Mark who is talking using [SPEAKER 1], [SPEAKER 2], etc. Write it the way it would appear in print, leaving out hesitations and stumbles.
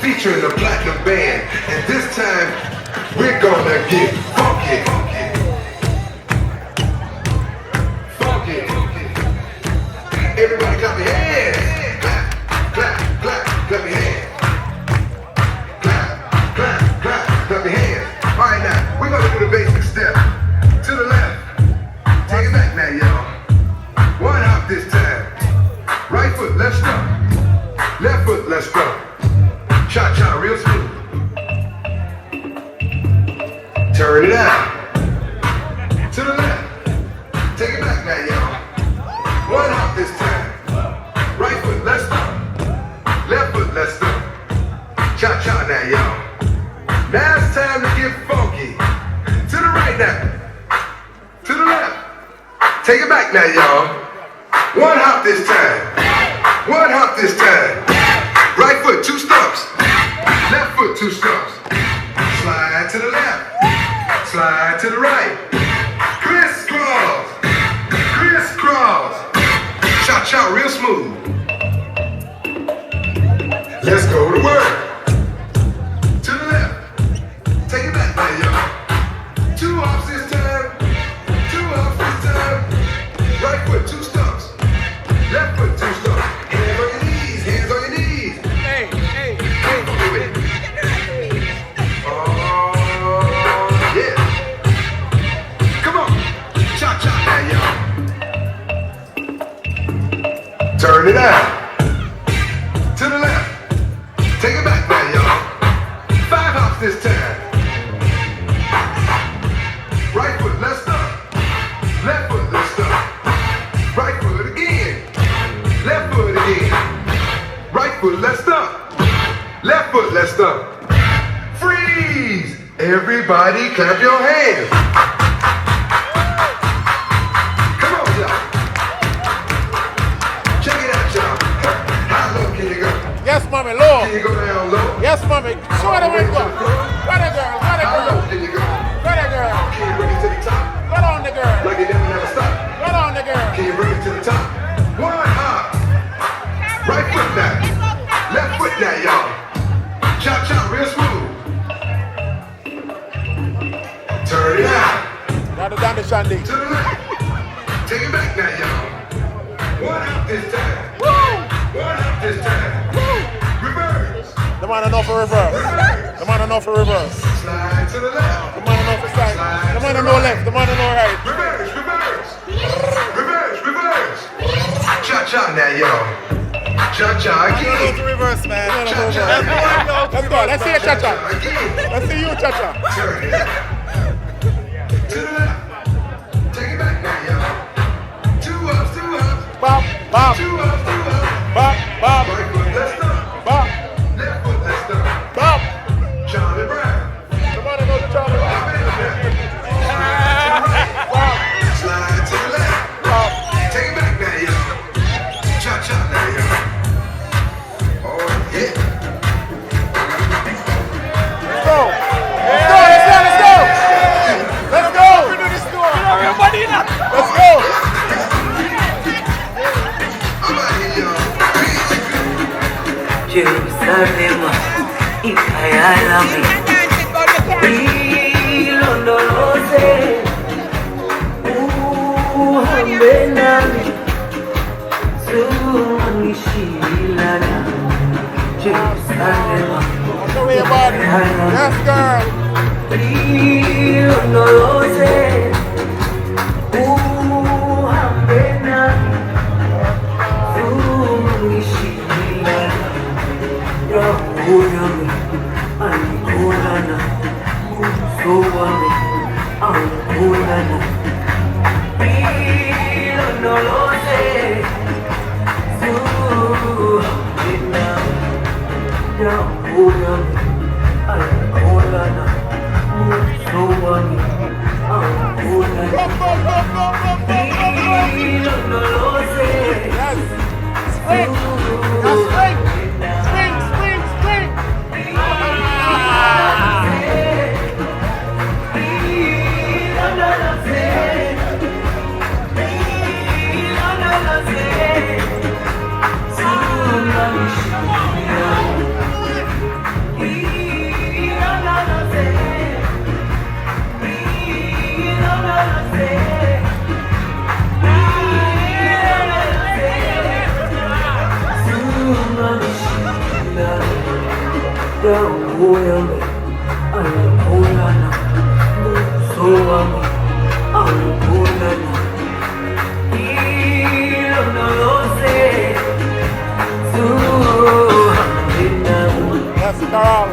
[SPEAKER 1] Featuring the Platinum Band, and this time we're gonna get funky. Funky. Everybody clap your hands. Clap, clap, clap, clap your hands. Clap, clap, clap, clap your hands. All right, now we're gonna do the basic step. To the left. Take it back now, y'all. One hop this time. Right foot, left stomp. Left foot, left stomp. Cha-cha, real smooth. Turn it out. To the left. Take it back now, y'all. One hop this time. Right foot, left stomp. Left foot, left stomp. Cha-cha now, y'all. Now it's time to get funky. To the right now. To the left. Take it back now, y'all. One hop this time. One hop this time. Right foot, two stumps. Left foot, two stumps. Slide to the left. Slide to the right. Crisscross. Crisscross. Cha-cha real smooth. Let's go to work. To the left. Take it back now, y'all. 2 hops this time. 2 hops this time. Right foot, 2 stumps. Left foot, 2 stumps. Hands on your knees. Hands on your knees.
[SPEAKER 2] Hey.
[SPEAKER 1] Oh, yeah. Come on. Cha-cha now, y'all. Turn it out. To the left. Take it back now, y'all. 5 hops this time. Right foot, let's stop. Left foot, let's stop. Right foot again. Left foot again. Right foot, let's stop. Left foot, let's stop. Freeze! Everybody clap your hands. Come on, y'all. Check it out, y'all. How low can you go?
[SPEAKER 2] Yes, mommy, low.
[SPEAKER 1] Can you go down low?
[SPEAKER 2] Yes, mommy. Show her the way to go. Go there, girl. Go there,
[SPEAKER 1] How
[SPEAKER 2] girl.
[SPEAKER 1] low can you go?
[SPEAKER 2] Go there, girl.
[SPEAKER 1] Can you bring it to the top?
[SPEAKER 2] Go down the girl.
[SPEAKER 1] Like it never stop?
[SPEAKER 2] Go down the girl.
[SPEAKER 1] Can you bring it to the top? 1 hop. Right foot now. Left foot now, y'all. Cha-cha, real smooth. Turn it out.
[SPEAKER 2] Now the down the shandy.
[SPEAKER 1] To the left. Take it back now, y'all. 1 hop this time.
[SPEAKER 2] Woo!
[SPEAKER 1] 1 hop this time.
[SPEAKER 2] Woo!
[SPEAKER 1] Reverse.
[SPEAKER 2] The man enough for reverse. The man enough for reverse.
[SPEAKER 1] Slide to the left.
[SPEAKER 2] The man enough for side. The man enough left. The man enough right.
[SPEAKER 1] Reverse. Cha-cha now, y'all. Cha-cha again.
[SPEAKER 2] to reverse, man.
[SPEAKER 1] Cha-cha.
[SPEAKER 2] Let's go. Let's see a cha-cha.
[SPEAKER 1] Again.
[SPEAKER 2] Let's see you cha-cha.
[SPEAKER 1] Turn it out. To the left. Take it back now, y'all. 2 hops.
[SPEAKER 2] Bop, bop,
[SPEAKER 1] 2 hops.
[SPEAKER 2] bop, bop,
[SPEAKER 1] Right foot, let's stop.
[SPEAKER 2] bop,
[SPEAKER 1] Left foot, let's stop.
[SPEAKER 2] bop.
[SPEAKER 1] Charlie Brown.
[SPEAKER 2] The man enough to Charlie.
[SPEAKER 1] Hop in there.
[SPEAKER 2] Bop,
[SPEAKER 1] Slide to the left.
[SPEAKER 2] bop.
[SPEAKER 1] Take it back now, y'all. Cha-cha now, y'all. Oh, yeah.
[SPEAKER 2] Let's go. Let's go. Let's go. Everybody in. Let's go.
[SPEAKER 1] I'm out here, y'all.
[SPEAKER 3] Jerusalem, ikayalami, ilondoloze, uhambe nami, zungishilana. Jerusalem,
[SPEAKER 2] Show me your body. Yes, girl.
[SPEAKER 3] ilondoloze, uhambe nami, zungishilana. Yahuyami, alikulana, Musowami, alikulana. Ilondoloze, zuhina. Yahuyami, alikulana, Musowami, alikulana. Ilondoloze,
[SPEAKER 2] Yes. Spring. That's spring. Spring.
[SPEAKER 3] Yahuyami, alikulana, Musowami, alikulana. Ilondoloze, zuhina.
[SPEAKER 2] Yes, Carl.